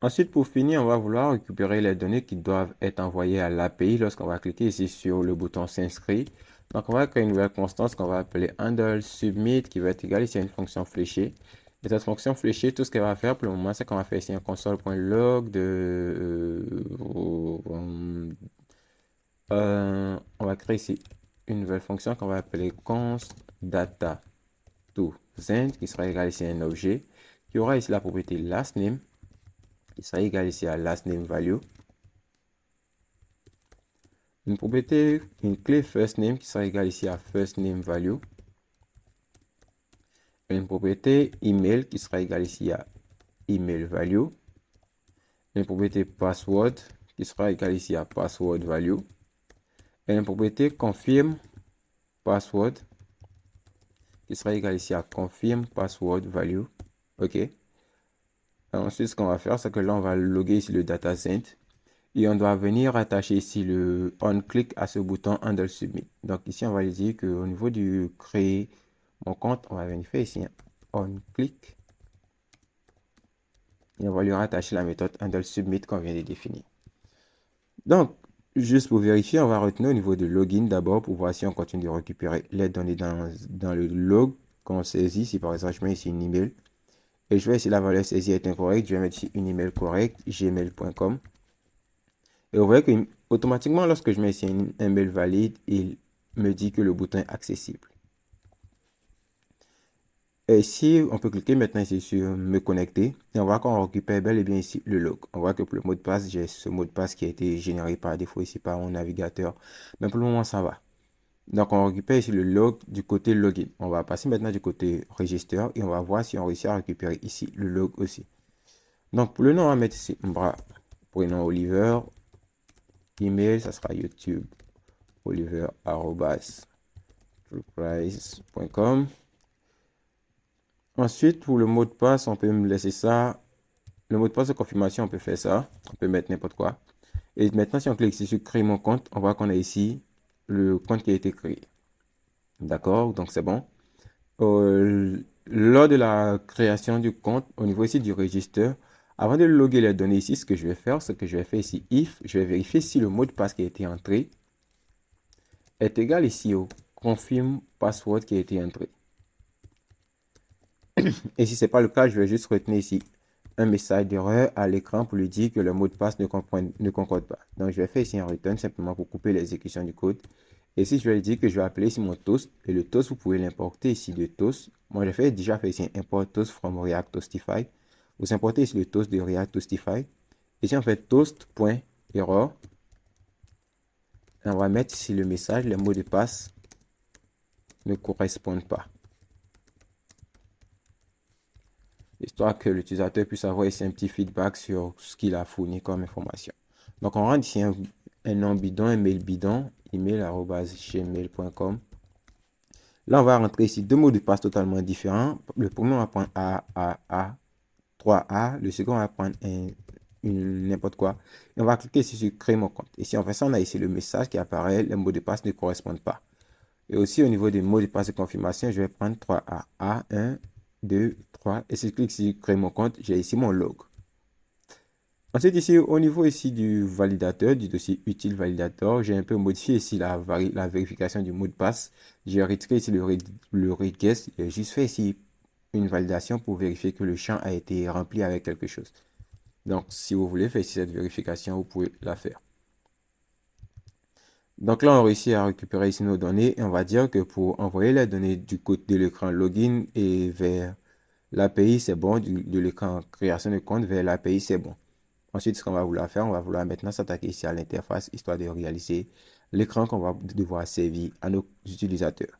Ensuite, pour finir, on va vouloir récupérer les données qui doivent être envoyées à l'API lorsqu'on va cliquer ici sur le bouton s'inscrire. Donc, on va créer une nouvelle constance qu'on va appeler handle submit qui va être égale ici à une fonction fléchée. Et cette fonction fléchée, tout ce qu'elle va faire pour le moment, c'est qu'on va faire ici un console.log on va créer ici une nouvelle fonction qu'on va appeler const data to end qui sera égal ici à un objet qui aura ici la propriété last name qui sera égal ici à last name value. Une propriété, une clé first name qui sera égale ici à first name value. Une propriété email qui sera égale ici à email value. Une propriété password qui sera égale ici à password value. Et une propriété confirm password qui sera égale ici à confirm password value. OK. Ensuite, ce qu'on va faire, c'est que là, on va loguer ici le DataCenter. Et on doit venir attacher ici le on-click à ce bouton handle submit. Donc ici, on va lui dire qu'au niveau du créer mon compte, on va venir faire ici un on-click. Et on va lui rattacher la méthode handle submit qu'on vient de définir. Donc, juste pour vérifier, on va retenir au niveau de login d'abord pour voir si on continue de récupérer les données dans le log qu'on saisit. Si par exemple, je mets ici une email et je vais essayer la valeur saisie est incorrecte, je vais mettre ici une email correcte, gmail.com. Et vous voyez que automatiquement, lorsque je mets ici un mail valide, il me dit que le bouton est accessible. Et ici, on peut cliquer maintenant ici sur me connecter et on voit qu'on récupère bel et bien ici le log. On voit que pour le mot de passe, j'ai ce mot de passe qui a été généré par défaut ici par mon navigateur. Mais pour le moment, ça va. Donc, on récupère ici le log du côté login. On va passer maintenant du côté register et on va voir si on réussit à récupérer ici le log aussi. Donc, pour le nom, on va mettre ici prénom Oliver. Email, ça sera YouTube. Oliver@trueprice.com. Ensuite, pour le mot de passe, on peut me laisser ça. Le mot de passe de confirmation, on peut faire ça. On peut mettre n'importe quoi. Et maintenant, si on clique ici sur créer mon compte, on voit qu'on a ici le compte qui a été créé. D'accord, donc c'est bon. Lors de la création du compte, au niveau ici du register, avant de loguer les données ici, ce que je vais faire, c'est que je vais faire ici if. Je vais vérifier si le mot de passe qui a été entré est égal ici au confirm password qui a été entré. Et si ce n'est pas le cas, je vais juste retenir ici un message d'erreur à l'écran pour lui dire que le mot de passe ne concorde pas. Donc, je vais faire ici un return simplement pour couper l'exécution du code. Et ici, je vais lui dire que je vais appeler ici mon toast. Et le toast, vous pouvez l'importer ici de toast. Moi, j'ai déjà fait ici un import toast from React Toastify. Vous importez ici le toast de React Toastify. Ici, on fait toast.error. On va mettre ici le message, les mots de passe ne correspondent pas. Histoire que l'utilisateur puisse avoir ici un petit feedback sur ce qu'il a fourni comme information. Donc, on rentre ici un nom bidon, un mail bidon, email@gmail.com. Là, on va rentrer ici deux mots de passe totalement différents. Le premier, on va prendre A, 3A. Le second, on va prendre n'importe quoi. Et on va cliquer ici sur créer mon compte. Et si on fait ça, on a ici le message qui apparaît. Les mots de passe ne correspondent pas. Et aussi, au niveau des mots de passe de confirmation, je vais prendre 3A. A1, 2, 3. Et si je clique sur créer mon compte, j'ai ici mon log. Ensuite, ici, au niveau ici du validateur, du dossier utile validateur, j'ai un peu modifié ici la vérification du mot de passe. J'ai retiré ici le request. J'ai juste fait ici une validation pour vérifier que le champ a été rempli avec quelque chose. Donc, si vous voulez faire ici cette vérification, vous pouvez la faire. Donc là, on réussit à récupérer ici nos données et on va dire que pour envoyer les données du côté de l'écran login et vers l'API, c'est bon. De l'écran création de compte vers l'API, c'est bon. Ensuite, ce qu'on va vouloir faire, on va vouloir maintenant s'attaquer ici à l'interface, histoire de réaliser l'écran qu'on va devoir servir à nos utilisateurs.